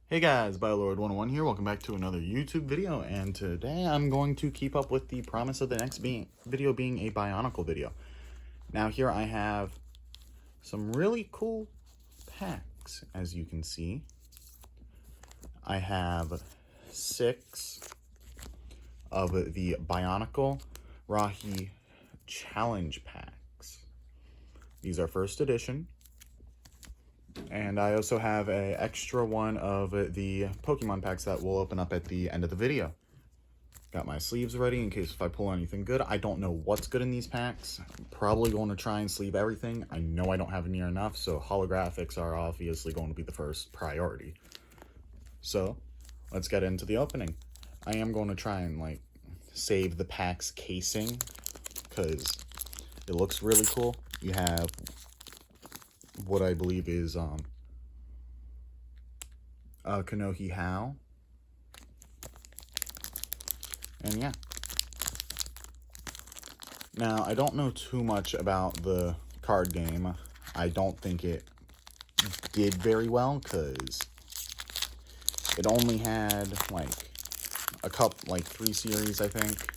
Hey guys, Biolord101 here. Welcome back to another YouTube video, and today I'm going to keep up with the promise of the next video being a Bionicle video. Now here I have some really cool packs, as you can see. I have 6 of the Bionicle Rahi Challenge packs. These are first edition. And I also have an extra one of the Pokemon packs that will open up at the end of the video. Got my sleeves ready in case if I pull anything good. I don't know what's good in these packs. I'm probably going to try and sleeve everything. I know I don't have near enough, so holographics are obviously going to be the first priority. So, let's get into the opening. I am going to try and, save the pack's casing, because it looks really cool. You have what I believe is Kanohi How. And yeah. Now, I don't know too much about the card game. I don't think it did very well, because it only had, a couple, 3 series, I think.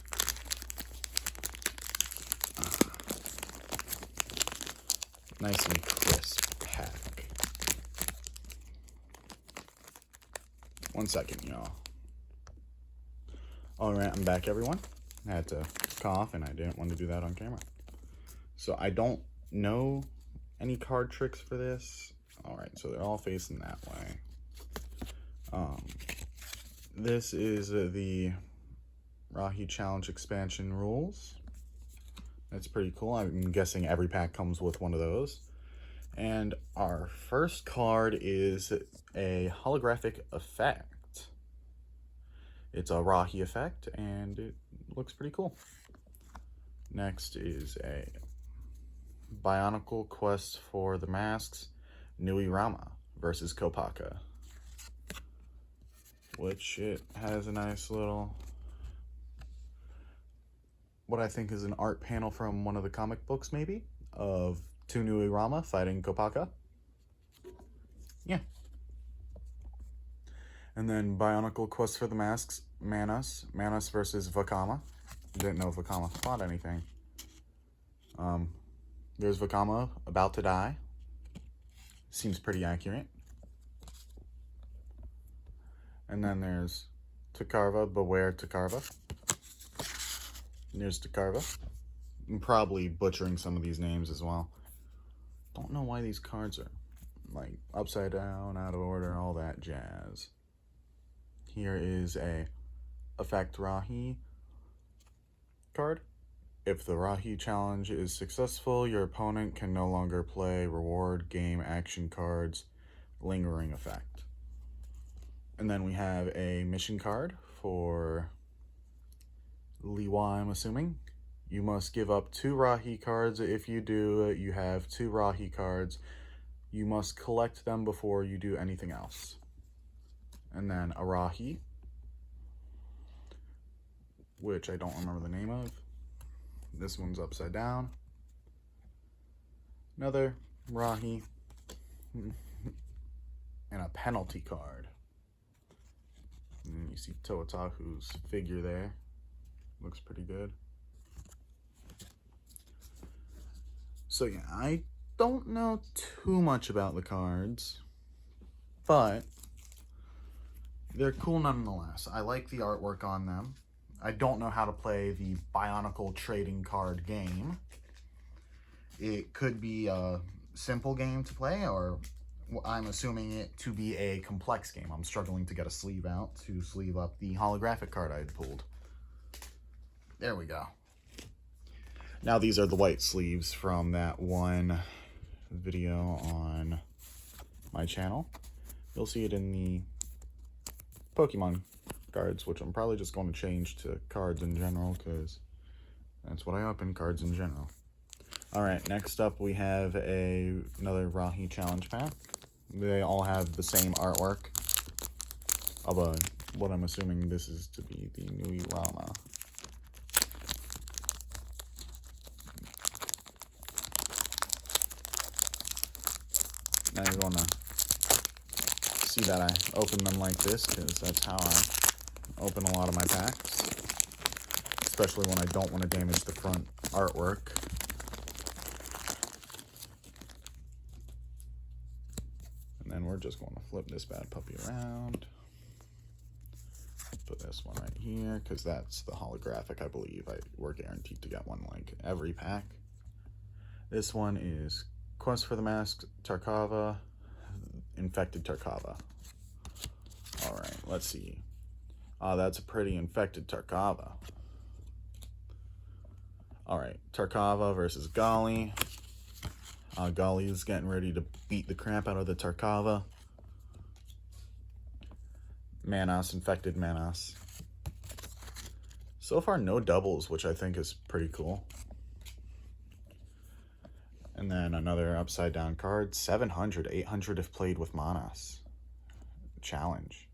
Nice and crisp pack. One second, y'all. Alright, I'm back, everyone. I had to cough, and I didn't want to do that on camera. So, I don't know any card tricks for this. Alright, so they're all facing that way. This is the Rahi Challenge expansion rules. That's pretty cool. I'm guessing every pack comes with one of those. And our first card is a holographic effect. It's a Rahi effect, and it looks pretty cool. Next is a Bionicle Quest for the Masks, Nui Rama versus Kopaka, which it has a nice little, what I think is an art panel from one of the comic books, maybe, of 2 Nui Rama fighting Kopaka. Yeah. And then Bionicle Quest for the Masks, Manas versus Vakama. Didn't know Vakama fought anything. There's Vakama about to die. Seems pretty accurate. And then there's Takarva, Beware Takarva. There's Takarva. I'm probably butchering some of these names as well. Don't know why these cards are, upside down, out of order, all that jazz. Here is a Effect Rahi card. If the Rahi challenge is successful, your opponent can no longer play reward, game, action cards, lingering effect. And then we have a mission card for Liwa, I'm assuming. You must give up 2 Rahi cards. If you do, you have 2 Rahi cards. You must collect them before you do anything else. And then a Rahi, which I don't remember the name of. This one's upside down. Another Rahi. And a penalty card. And you see Toataku's figure there. Looks pretty good. So yeah, I don't know too much about the cards, but they're cool nonetheless. I like the artwork on them. I don't know how to play the Bionicle trading card game. It could be a simple game to play, or I'm assuming it to be a complex game. I'm struggling to get a sleeve out to sleeve up the holographic card I had pulled. There we go. Now these are the white sleeves from that one video on my channel. You'll see it in the Pokemon cards, which I'm probably just going to change to cards in general, because that's what I open, cards in general. Alright, next up we have another Rahi Challenge pack. They all have the same artwork of what I'm assuming this is to be the Nui Rama. Now you're going to see that I open them like this because that's how I open a lot of my packs, especially when I don't want to damage the front artwork. And then we're just going to flip this bad puppy around. Put this one right here because that's the holographic, I believe. We're guaranteed to get one like every pack. This one is Quest for the Mask, Tarkava, Infected Tarkava. All right, let's see. That's a pretty infected Tarkava. All right, Tarkava versus Golly. Golly is getting ready to beat the crap out of the Tarkava. Manos, infected Manos. So far, no doubles, which I think is pretty cool. And then another upside down card, 700, 800 if played with Manos. Challenge.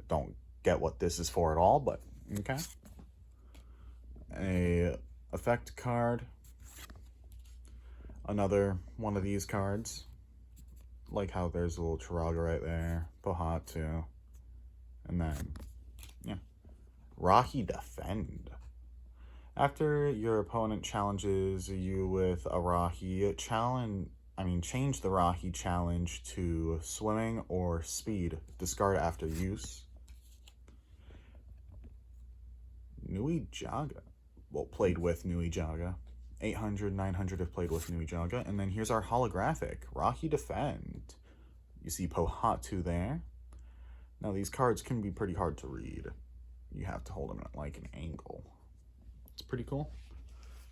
Don't get what this is for at all, but okay. A effect card. Another one of these cards. Like how there's a little Chiraga right there. Bahat too. And then, yeah. Rahi Defend. After your opponent challenges you with a Rahi, change the Rahi challenge to swimming or speed. Discard after use. Nui Jaga. Well, played with Nui Jaga. 800, 900 if played with Nui Jaga. And then here's our holographic. Rahi Defend. You see Pohatu there. Now these cards can be pretty hard to read. You have to hold them at like an angle. It's pretty cool.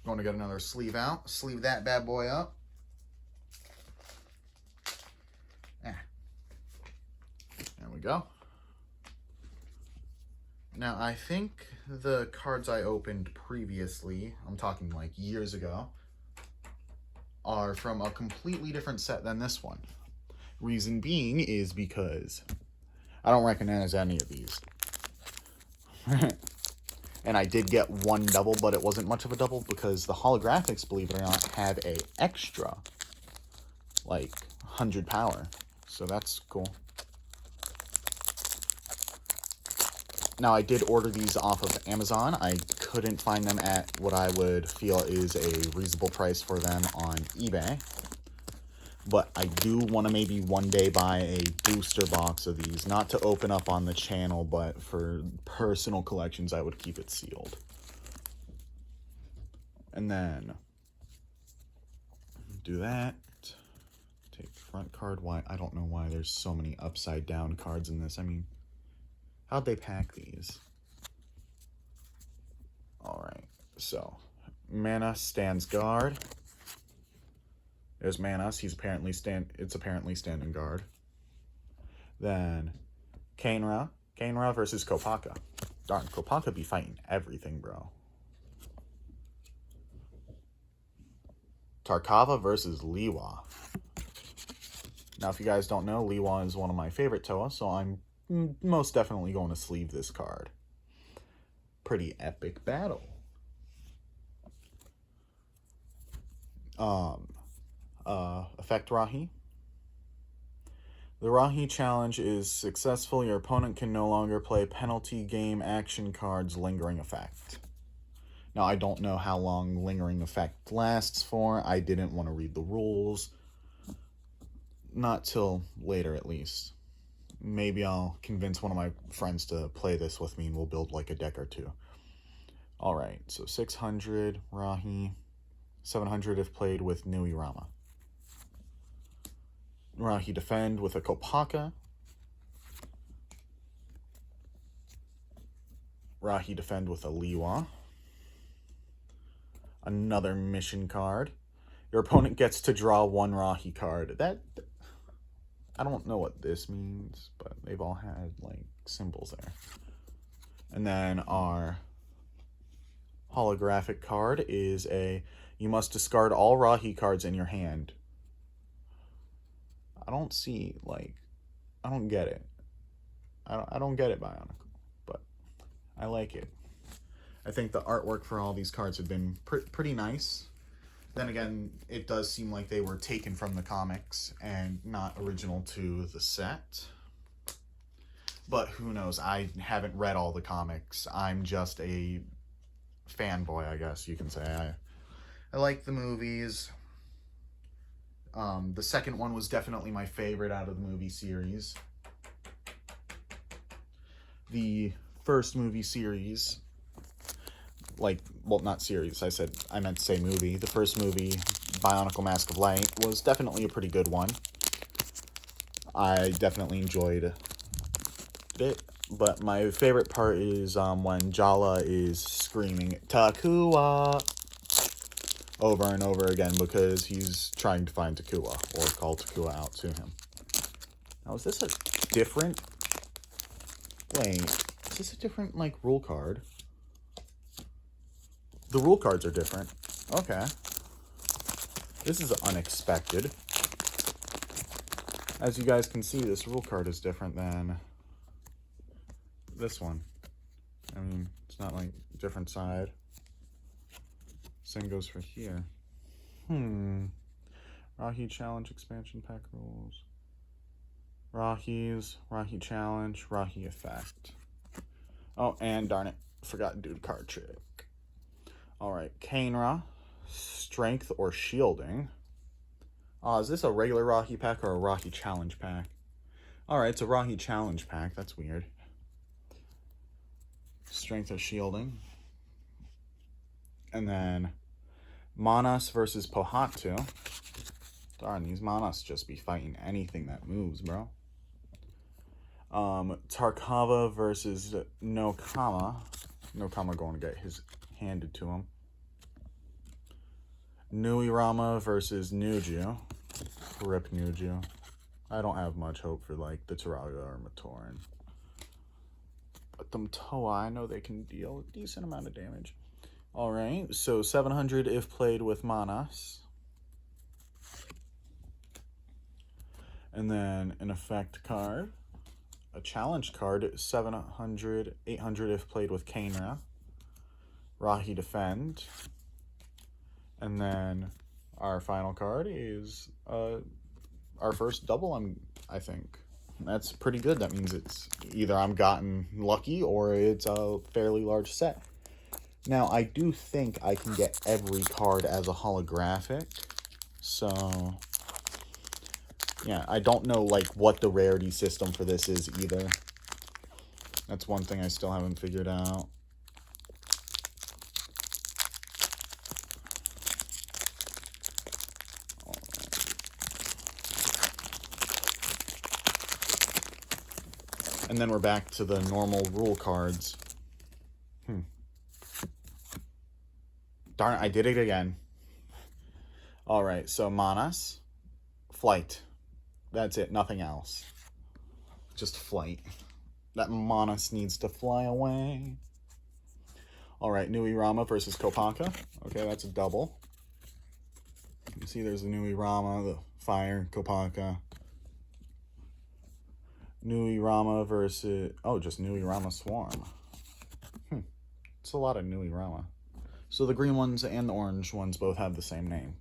Going to get another sleeve out. Sleeve that bad boy up. There we go. Now, I think the cards I opened previously, I'm talking like years ago, are from a completely different set than this one. Reason being is because I don't recognize any of these. And I did get one double, but it wasn't much of a double because the holographics, believe it or not, have a extra, like, 100 power. So that's cool. Now, I did order these off of Amazon. I couldn't find them at what I would feel is a reasonable price for them on eBay. But I do want to maybe one day buy a booster box of these. Not to open up on the channel, but for personal collections, I would keep it sealed. And then do that. Take the front card. Why? I don't know why there's so many upside down cards in this. I mean, how'd they pack these? Alright, so Mana stands guard. There's Manos. It's apparently standing guard. Then Kainra. Kainra versus Kopaka. Darn, Kopaka be fighting everything, bro. Tarkava versus Liwa. Now, if you guys don't know, Liwa is one of my favorite Toa, so I'm most definitely going to sleeve this card. Pretty epic battle. Effect Rahi. The Rahi challenge is successful. Your opponent can no longer play penalty game action cards lingering effect. Now, I don't know how long lingering effect lasts for. I didn't want to read the rules. Not till later, at least. Maybe I'll convince one of my friends to play this with me and we'll build like a deck or two. Alright, so 600 Rahi, 700 if played with Nui Rama. Rahi Defend with a Kopaka. Rahi Defend with a Liwa. Another mission card. Your opponent gets to draw one Rahi card. I don't know what this means, but they've all had, like, symbols there. And then our holographic card is you must discard all Rahi cards in your hand. I don't see, like, I don't get it. I don't get it, Bionicle, but I like it. I think the artwork for all these cards have been pretty nice. Then again, it does seem like they were taken from the comics and not original to the set. But who knows? I haven't read all the comics. I'm just a fanboy, I guess you can say. I like the movies. The second one was definitely my favorite out of the movie series. The first movie series, well, not series, I meant to say movie. The first movie, Bionicle Mask of Light, was definitely a pretty good one. I definitely enjoyed it, but my favorite part is when Jala is screaming, Takua, over and over again because he's trying to find Takua, or call Takua out to him. Now, is this a different... Wait, is this a different, rule card? The rule cards are different. Okay. This is unexpected. As you guys can see, this rule card is different than this one. I mean, it's not different side. Same goes for here. Rahi Challenge Expansion Pack rules. Rahi's, Rahi Challenge, Rahi Effect. Oh, and darn it, forgot to do the card trick. Alright, Kainra, Strength or Shielding. Is this a regular Rahi pack or a Rahi Challenge pack? Alright, it's a Rahi Challenge pack. That's weird. Strength or Shielding. And then Manas versus Pohatu. Darn, these Manas just be fighting anything that moves, bro. Tarkava versus Nokama. Nokama going to get his handed to him. Nuirama versus Nuju. Rip Nuju. I don't have much hope for the Taraga or Matoran. But them Toa, I know they can deal a decent amount of damage. Alright, so 700 if played with Manas. And then an effect card. A challenge card, 700, 800 if played with Kainra. Rahi Defend. And then our final card is our first double, I think. That's pretty good. That means it's either I'm gotten lucky or it's a fairly large set. Now, I do think I can get every card as a holographic. So, yeah, I don't know, what the rarity system for this is either. That's one thing I still haven't figured out. And then we're back to the normal rule cards. Darn it, I did it again. Alright, so Manas. Flight. That's it, nothing else. Just flight. That Manas needs to fly away. Alright, Nuirama versus Kopaka. Okay, that's a double. You see there's the Nuirama, the fire, Kopaka. Nuirama versus... Oh, just Nuirama Swarm. It's a lot of Nuirama. So the green ones and the orange ones both have the same name.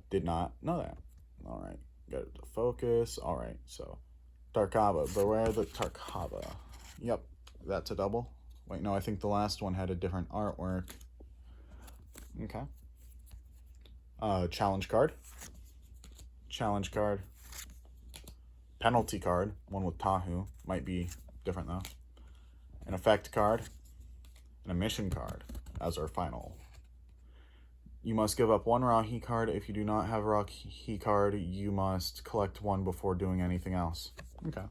Did not know that. Alright, got it to focus. Alright, so Tarkava. Beware the Tarkava. Yep, that's a double. Wait, no, I think the last one had a different artwork. Okay. Challenge card. Challenge card. Penalty card, one with Tahu, might be different though. An effect card, and a mission card as our final. You must give up one Rahi card. If you do not have a Rahi card, you must collect one before doing anything else. Okay.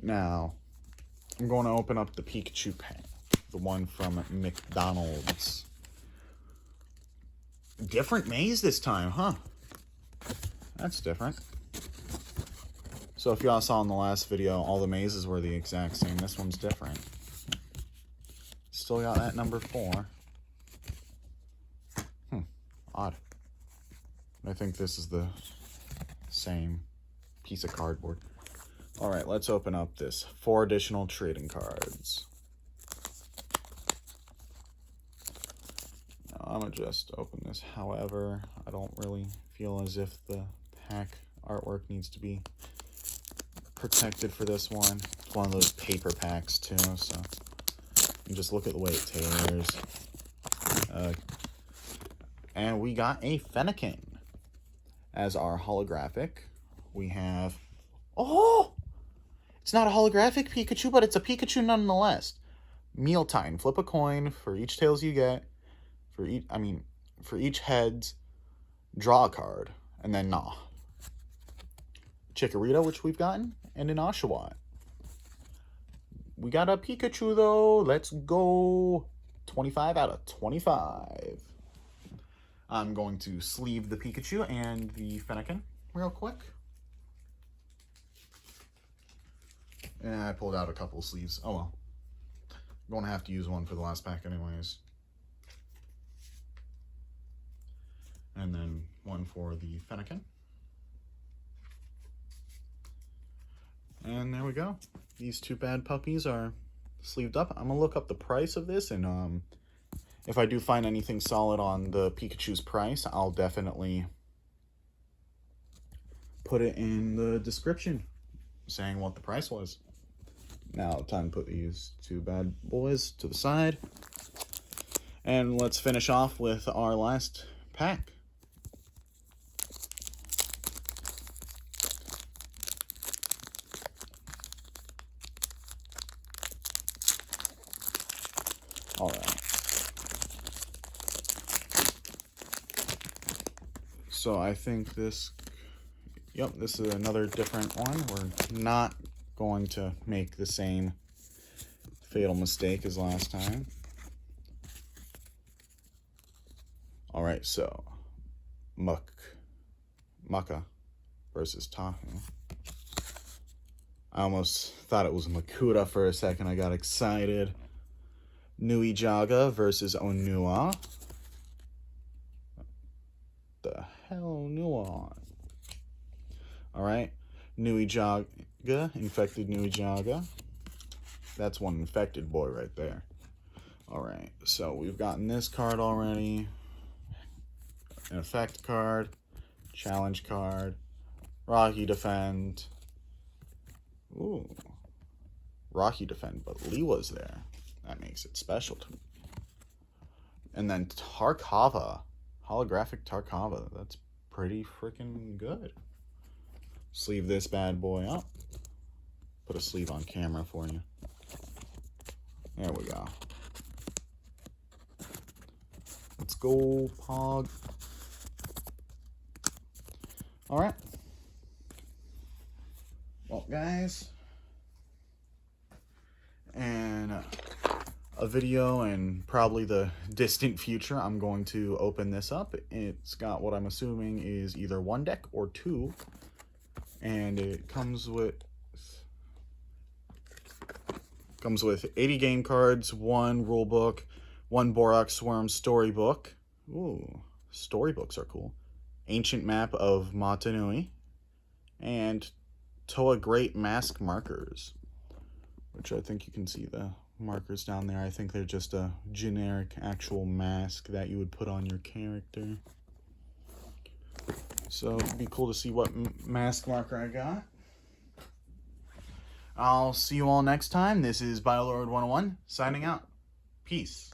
Now, I'm going to open up the Pikachu pack, the one from McDonald's. Different maze this time, huh? That's different. So if y'all saw in the last video, all the mazes were the exact same. This one's different. Still got that number 4. Odd. I think this is the same piece of cardboard. Alright, let's open up this. 4 additional trading cards. Now, I'm going to just open this. However, I don't really feel as if the pack artwork needs to be protected for this one. It's one of those paper packs too, so you just look at the way it tears. And we got a Fennekin as our holographic. We have, oh, it's not a holographic Pikachu, but it's a Pikachu nonetheless. Mealtime. Flip a coin for each tails you get. For each heads, draw a card, and then nah. Chikorita, which we've gotten, and an Oshawott. We got a Pikachu though. Let's go. 25 out of 25. I'm going to sleeve the Pikachu and the Fennekin real quick. And I pulled out a couple of sleeves. Oh well. I'm going to have to use one for the last pack anyways. And then one for the Fennekin. And there we go. These two bad puppies are sleeved up. I'm going to look up the price of this, and if I do find anything solid on the Pikachu's price, I'll definitely put it in the description saying what the price was. Now, time to put these two bad boys to the side. And let's finish off with our last pack. All right. So I think this, yep, this is another different one. We're not going to make the same fatal mistake as last time. All right, so Mucka versus Tahu. I almost thought it was Makuta for a second. I got excited. Nui Jaga versus Onua. The hell, Nua? All right, Nui Jaga, infected Nui Jaga. That's one infected boy right there. All right, so we've gotten this card already. An effect card, challenge card, Rocky Defend. Ooh, Rocky Defend, but Liwa's there. That makes it special to me. And then Tarkava, holographic Tarkava. That's pretty freaking good. Sleeve this bad boy up. Put a sleeve on camera for you. There we go. Let's go, Pog. All right. Well, guys, and a video in probably the distant future, I'm going to open this up. It's got what I'm assuming is either one deck or two, and it comes with 80 game cards, one rule book, one Borak Swarm storybook. Ooh, storybooks are cool. Ancient map of Matanui, and Toa Great Mask markers, which I think you can see the markers down there. I think they're just a generic actual mask that you would put on your character. So it'd be cool to see what mask marker I got. I'll see you all next time. This is Biolord 101 signing out. Peace.